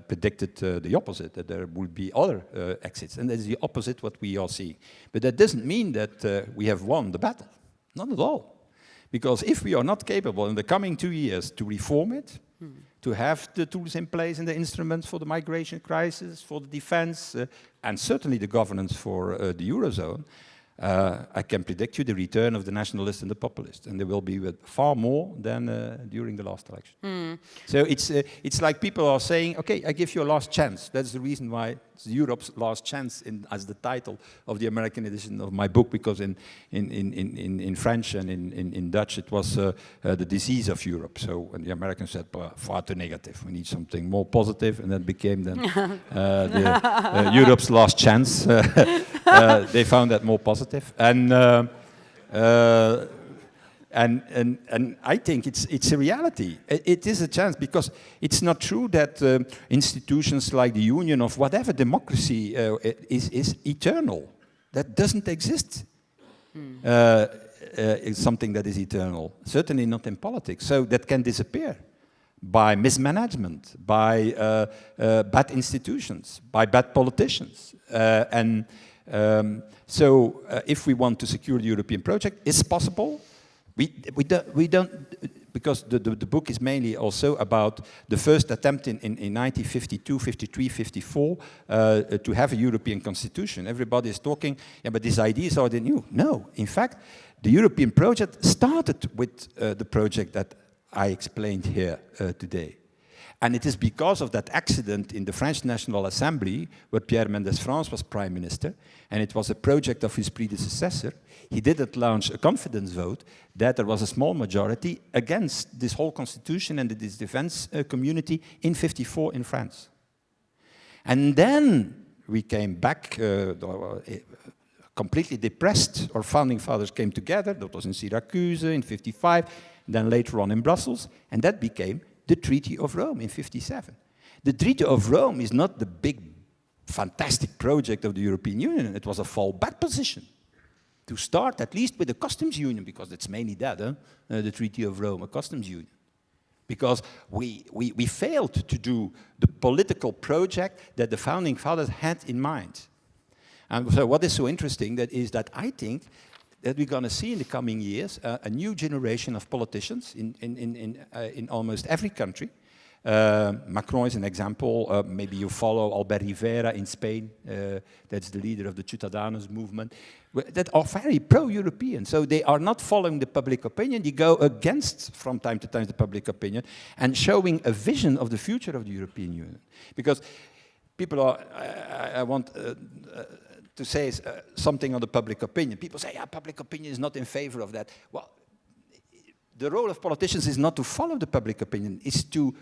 S2: predicted the opposite, that there would be other exits, and that is the opposite what we are seeing. But that doesn't mean that we have won the battle, not at all. Because if we are not capable in the coming 2 years to reform it, to have the tools in place and the instruments for the migration crisis, for the defense, and certainly the governance for the Eurozone, I can predict you the return of the nationalists and the populists, and there will be far more than during the last election. So it's like people are saying, okay, I give you a last chance. That's the reason why it's Europe's last chance as the title of the American edition of my book, because in French and in Dutch it was the disease of Europe. So when the Americans said, far too negative, we need something more positive, and that became then Europe's last chance. They found that more positive, and I think it's a reality. It is a chance, because it's not true that institutions like the Union of whatever democracy is eternal. That doesn't exist. It's something that is eternal. Certainly not in politics. So that can disappear. by mismanagement, by bad institutions, by bad politicians. So if we want to secure the European project, it's possible. We don't, because the book is mainly also about the first attempt in 1952, 53, 54 to have a European constitution. Everybody is talking, yeah, but these ideas are new. No, in fact, the European project started with the project that I explained here today. And it is because of that accident in the French National Assembly, where Pierre Mendès France was prime minister, and it was a project of his predecessor. He didn't launch a confidence vote, that there was a small majority against this whole constitution and this defense community in 54 in France. And then we came back completely depressed. Our founding fathers came together. That was in Syracuse in 55, then later on in Brussels, and that became the Treaty of Rome in 57. The Treaty of Rome is not the big, fantastic project of the European Union. It was a fallback position to start at least with a customs union, because it's mainly that, the Treaty of Rome, a customs union. Because we failed to do the political project that the founding fathers had in mind. And so what is so interesting is that I think that we're going to see in the coming years a new generation of politicians in almost every country. Macron is an example. Maybe you follow Albert Rivera in Spain. That's the leader of the Ciudadanos movement. That are very pro-European. So they are not following the public opinion. They go against, from time to time, the public opinion and showing a vision of the future of the European Union. Because people are, I want to say something on the public opinion. People say, yeah, public opinion is not in favor of that. Well, the role of politicians is not to follow the public opinion, it's to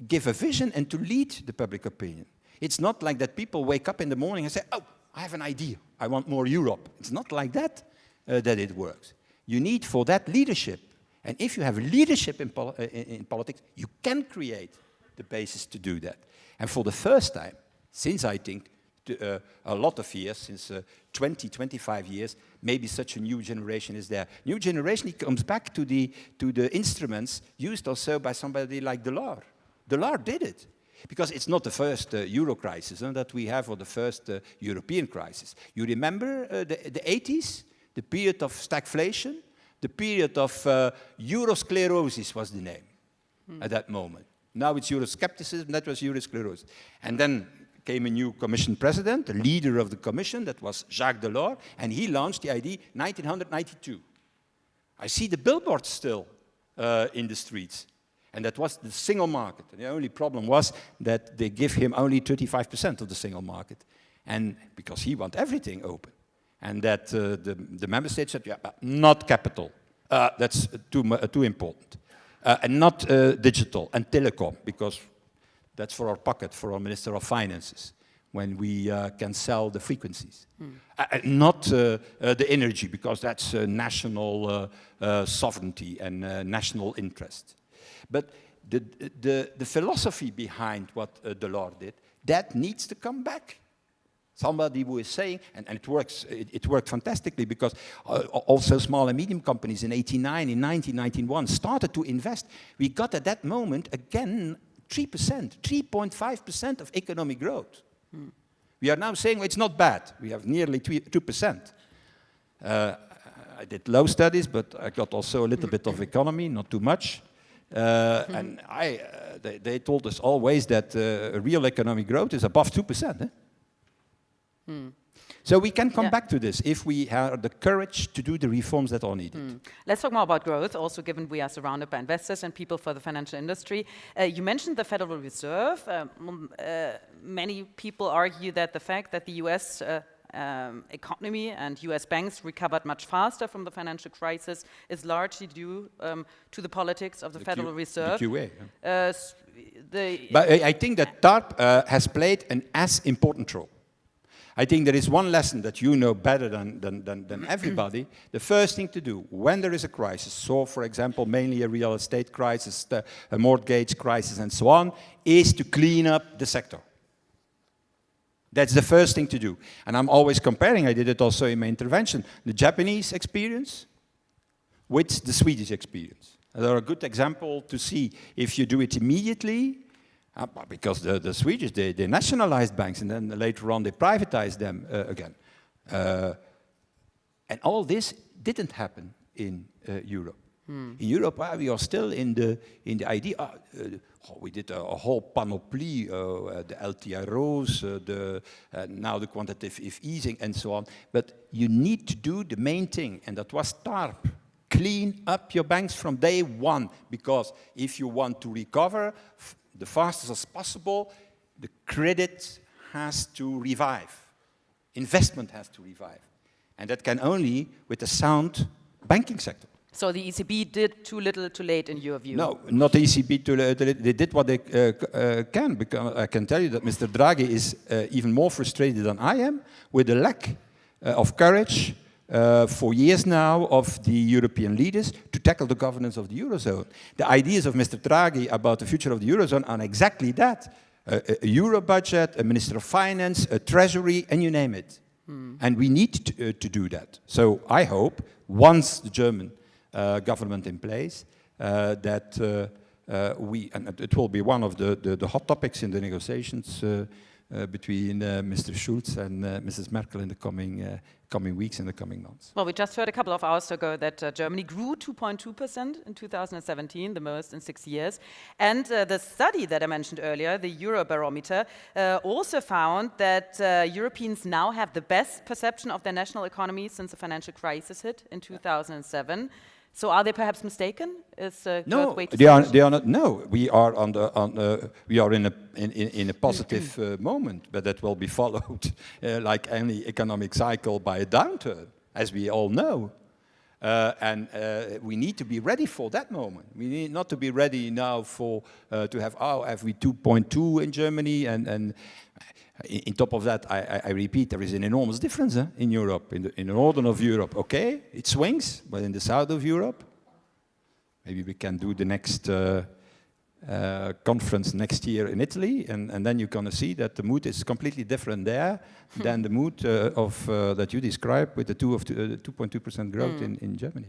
S2: give a vision and to lead the public opinion. It's not like that people wake up in the morning and say, oh, I have an idea, I want more Europe. It's not like that that it works. You need for that leadership. And if you have leadership in politics, you can create the basis to do that. And for the first time, since I think a lot of years, since 20, 25 years, maybe such a new generation is there. New generation comes back to the instruments used also by somebody like Delors. Delors did it. Because it's not the first euro crisis that we have, or the first European crisis. You remember the 80s, the period of stagflation, the period of Eurosclerosis was the name at that moment. Now it's Euroscepticism, that was Eurosclerosis. And then came a new commission president, the leader of the commission, that was Jacques Delors, and he launched the idea 1992. I see the billboards still in the streets. And that was the single market. And the only problem was that they give him only 35% of the single market. And because he wants everything open. And that the member states said, yeah, but not capital. That's too important. And not digital and telecom, because that's for our pocket, for our Minister of Finances, when we can sell the frequencies. Not the energy, because that's national sovereignty and national interest. But the philosophy behind what Delors did, that needs to come back. Somebody who is saying, and it worked fantastically, because also small and medium companies in 89, in 1991 started to invest. We got at that moment, again, 3%, 3.5% of economic growth. We are now saying, well, it's not bad. We have nearly 2%. I did low studies, but I got also a little bit of economy, not too much. And they told us always that real economic growth is above 2%. So we can come back to this if we have the courage to do the reforms that are needed.
S1: Let's talk more about growth, also given we are surrounded by investors and people for the financial industry. You mentioned the Federal Reserve. Many people argue that the fact that the US economy and US banks recovered much faster from the financial crisis is largely due to the politics of the Federal Reserve.
S2: The QA. But I think that TARP has played an as important role. I think there is one lesson that you know better than everybody. The first thing to do when there is a crisis, so for example, mainly a real estate crisis, a mortgage crisis and so on, is to clean up the sector. That's the first thing to do. And I'm always comparing, I did it also in my intervention, the Japanese experience with the Swedish experience. They're a good example to see if you do it immediately, because the Swedish, they nationalized banks and then later on they privatized them again. And all this didn't happen in Europe. In Europe, we are still in the idea. We did a whole panoply, the LTROs, now the quantitative easing, and so on. But you need to do the main thing, and that was TARP. Clean up your banks from day one, because if you want to recover the fastest as possible, the credit has to revive. Investment has to revive. And that can only with a sound banking sector.
S1: So the ECB did too little too late in your view?
S2: No, not the ECB too late. They did what they can, because I can tell you that Mr. Draghi is even more frustrated than I am with the lack of courage for years now of the European leaders to tackle the governance of the Eurozone. The ideas of Mr. Draghi about the future of the Eurozone are exactly that. A Euro budget, a Minister of Finance, a Treasury, and you name it. And we need to do that. So I hope, once the German government in place, that and it will be one of the hot topics in the negotiations between Mr. Schulz and Mrs. Merkel in the coming weeks and the coming months.
S1: Well, we just heard a couple of hours ago that Germany grew 2.2% in 2017, the most in 6 years. And the study that I mentioned earlier, the Eurobarometer, also found that Europeans now have the best perception of their national economy since the financial crisis hit in 2007. So are they perhaps mistaken? Is
S2: no, they are not. No, we are we are in a positive moment, but that will be followed, like any economic cycle, by a downturn, as we all know. And we need to be ready for that moment. We need not to be ready now for to have we 2.2 in Germany, and in top of that, I repeat, there is an enormous difference in Europe. In the northern of Europe, okay, it swings, but in the south of Europe, maybe we can do the next conference next year in Italy, and then you're going to see that the mood is completely different there than the mood that you described with the 2.2% growth in Germany.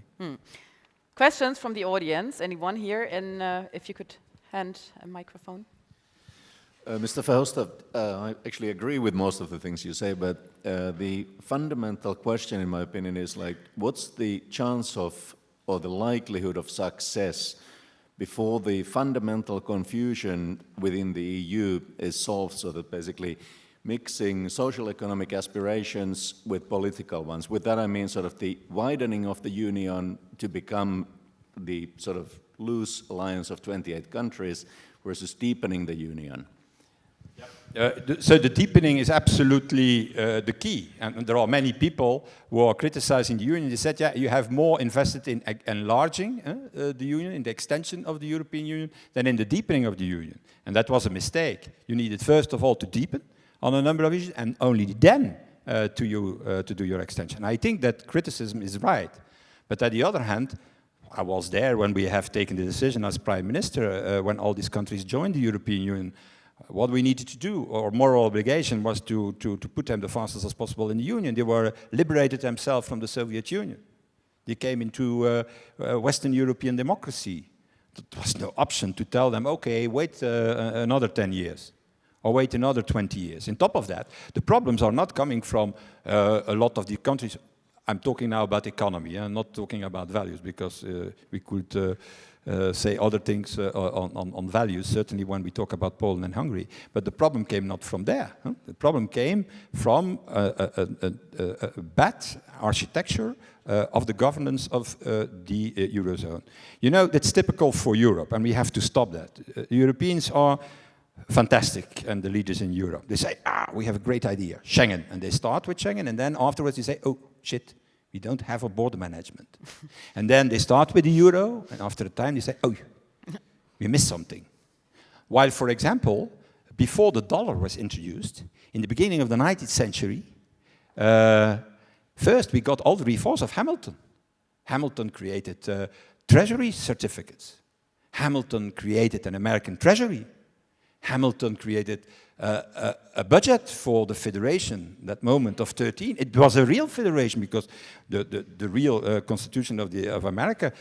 S1: Questions from the audience? Anyone here? And if you could hand a microphone.
S3: Mr. Verhofstadt, I actually agree with most of the things you say, but the fundamental question, in my opinion, is like, what's the chance of, or the likelihood of success before the fundamental confusion within the EU is solved, so that basically mixing social economic aspirations with political ones. With that I mean sort of the widening of the union to become the sort of loose alliance of 28 countries versus deepening the union.
S2: So the deepening is absolutely the key, and there are many people who are criticizing the union. They said, yeah, you have more invested in enlarging the union, in the extension of the European Union, than in the deepening of the union. And that was a mistake. You needed first of all to deepen on a number of issues, and only then to do your extension. I think that criticism is right. But on the other hand, I was there when we have taken the decision as Prime Minister, when all these countries joined the European Union. What we needed to do, or moral obligation, was to put them the fastest as possible in the Union. They were liberated themselves from the Soviet Union. They came into Western European democracy. There was no option to tell them, okay, wait another 10 years, or wait another 20 years. On top of that, the problems are not coming from a lot of the countries. I'm talking now about economy, I'm not talking about values, because we could say other things on values, certainly when we talk about Poland and Hungary. But the problem came not from there. The problem came from a bad architecture of the governance of the Eurozone. You know, that's typical for Europe, and we have to stop that. Europeans are fantastic, and the leaders in Europe. They say, we have a great idea, Schengen. And they start with Schengen, and then afterwards they say, oh, shit, we don't have a border management. And then they start with the euro, and after a time they say, oh, we missed something. While, for example, before the dollar was introduced, in the beginning of the 19th century, first we got all the reforms of Hamilton. Hamilton created treasury certificates. Hamilton created an American treasury. Hamilton created a budget for the federation, that moment of 13. It was a real federation because the real Constitution of America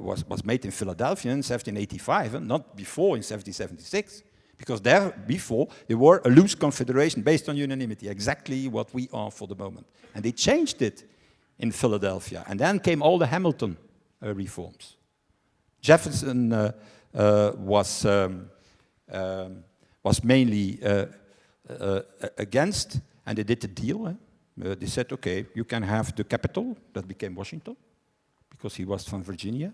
S2: was made in Philadelphia in 1785, and not before in 1776. Because there, before, they were a loose confederation based on unanimity, exactly what we are for the moment. And they changed it in Philadelphia. And then came all the Hamilton reforms. Jefferson was mainly against, and they did a deal. They said, okay, you can have the capital, that became Washington, because he was from Virginia,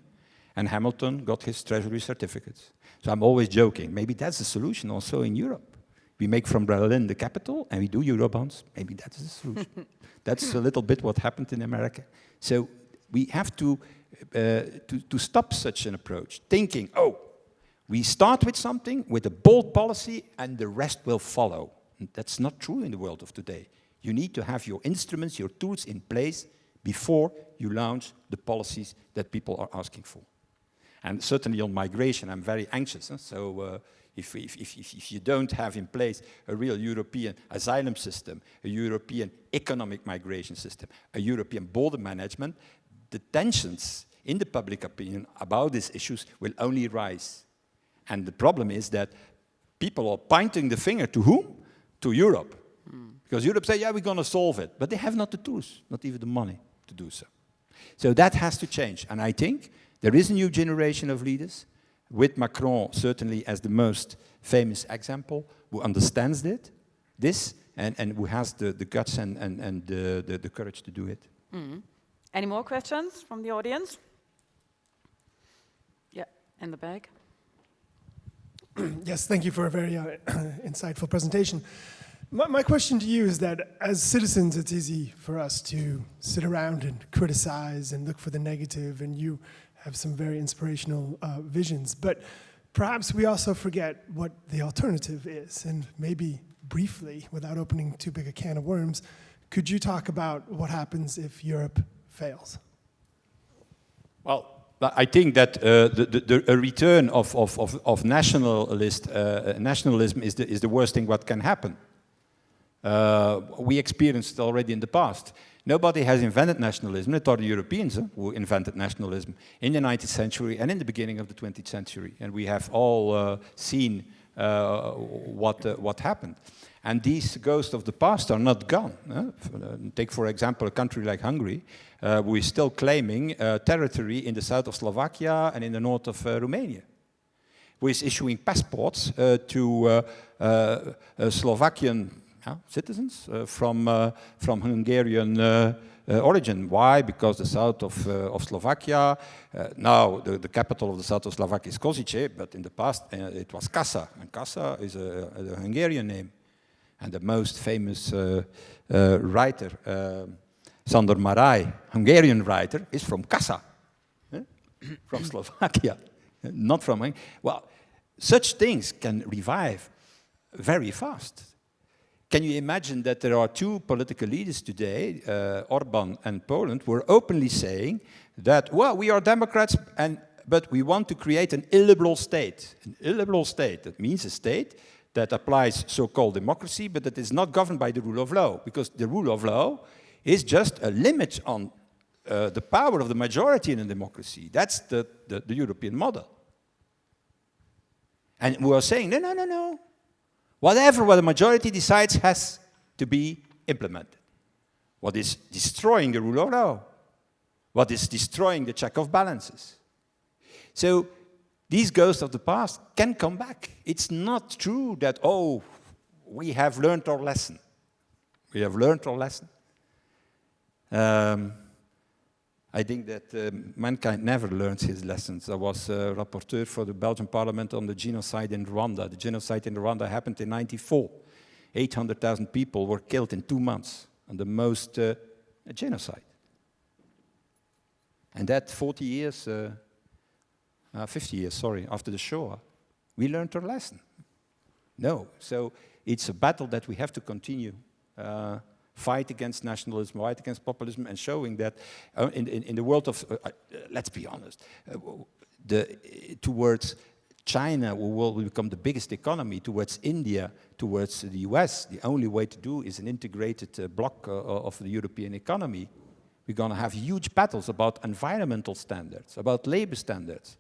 S2: and Hamilton got his treasury certificates. So I'm always joking, maybe that's the solution also in Europe. We make from Berlin the capital, and we do Eurobonds. Maybe that's the solution. That's a little bit what happened in America. So we have to stop such an approach, thinking, oh, we start with something, with a bold policy, and the rest will follow. And that's not true in the world of today. You need to have your instruments, your tools in place before you launch the policies that people are asking for. And certainly on migration, I'm very anxious. So if you don't have in place a real European asylum system, a European economic migration system, a European border management, the tensions in the public opinion about these issues will only rise. And the problem is that people are pointing the finger to whom? To Europe. Because Europe say, yeah, we're going to solve it. But they have not the tools, not even the money to do so. So that has to change. And I think there is a new generation of leaders, with Macron certainly as the most famous example, who understands this and who has the guts and the courage to do it.
S1: Mm. Any more questions from the audience? Yeah, in the back.
S4: Yes, thank you for a very insightful presentation. My question to you is that as citizens, it's easy for us to sit around and criticize and look for the negative, and you have some very inspirational visions. But perhaps we also forget what the alternative is. And maybe briefly, without opening too big a can of worms, could you talk about what happens if Europe fails?
S2: Well, I think that a return of nationalism is the worst thing what can happen. We experienced it already in the past. Nobody has invented nationalism. It are the Europeans who invented nationalism in the 19th century and in the beginning of the 20th century. And we have all seen what happened. And these ghosts of the past are not gone. Take, for example, a country like Hungary, who is still claiming territory in the south of Slovakia and in the north of Romania, who is issuing passports to Slovakian citizens from Hungarian origin. Why? Because the south of Slovakia, now the capital of the south of Slovakia is Košice, but in the past it was Kassa, and Kassa is a Hungarian name. And the most famous writer, Sándor Márai, Hungarian writer, is from Kassa, from Slovakia, not from Hungary. Well, such things can revive very fast. Can you imagine that there are two political leaders today, Orban and Poland, who are openly saying that, well, we are Democrats, but we want to create an illiberal state. An illiberal state, that means a state that applies so-called democracy, but that is not governed by the rule of law, because the rule of law is just a limit on the power of the majority in a democracy. That's the European model. And we are saying, no. Whatever the majority decides has to be implemented. What is destroying the rule of law? What is destroying the check of balances? So these ghosts of the past can come back. It's not true that, oh, we have learned our lesson. We have learned our lesson. I think that mankind never learns his lessons. I was a rapporteur for the Belgian parliament on the genocide in Rwanda. The genocide in Rwanda happened in 1994. 800,000 people were killed in 2 months, and the most genocide. And that 50 years, after the Shoah, we learned our lesson. No, so it's a battle that we have to continue. Fight against nationalism, fight against populism, and showing that in the world of, let's be honest, towards
S5: China will become the biggest economy, towards India, towards the US. The only way to do is an integrated bloc of the European economy. We're going to have huge battles about environmental standards, about labor standards.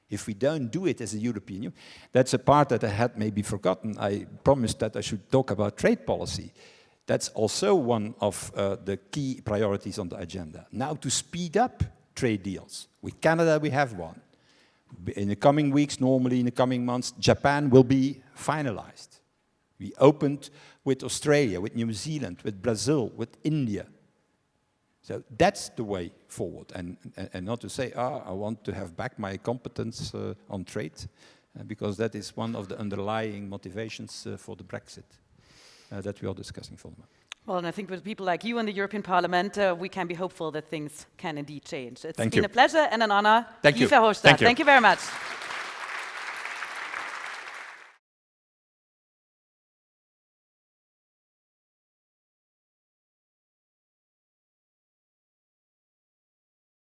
S5: If we don't do it as a European Union, that's a part that I had maybe forgotten. I promised that I should talk about trade policy. That's also one of the key priorities on the agenda. Now to speed up trade deals. With Canada we have one. In the coming weeks, normally in the coming months, Japan will be finalized. We opened with Australia, with New Zealand, with Brazil, with India. So that's the way forward. And not to say, I want to have back my competence on trade, because that is one of the underlying motivations for the Brexit that we are discussing for the moment.
S1: Well, and I think with people like you in the European Parliament, we can be hopeful that things can indeed change. It's
S5: Thank
S1: been
S5: you.
S1: a pleasure and an honor.
S5: Thank
S1: Guy
S5: you.
S1: Verhofstadt.
S5: Thank you.
S1: Thank you very much.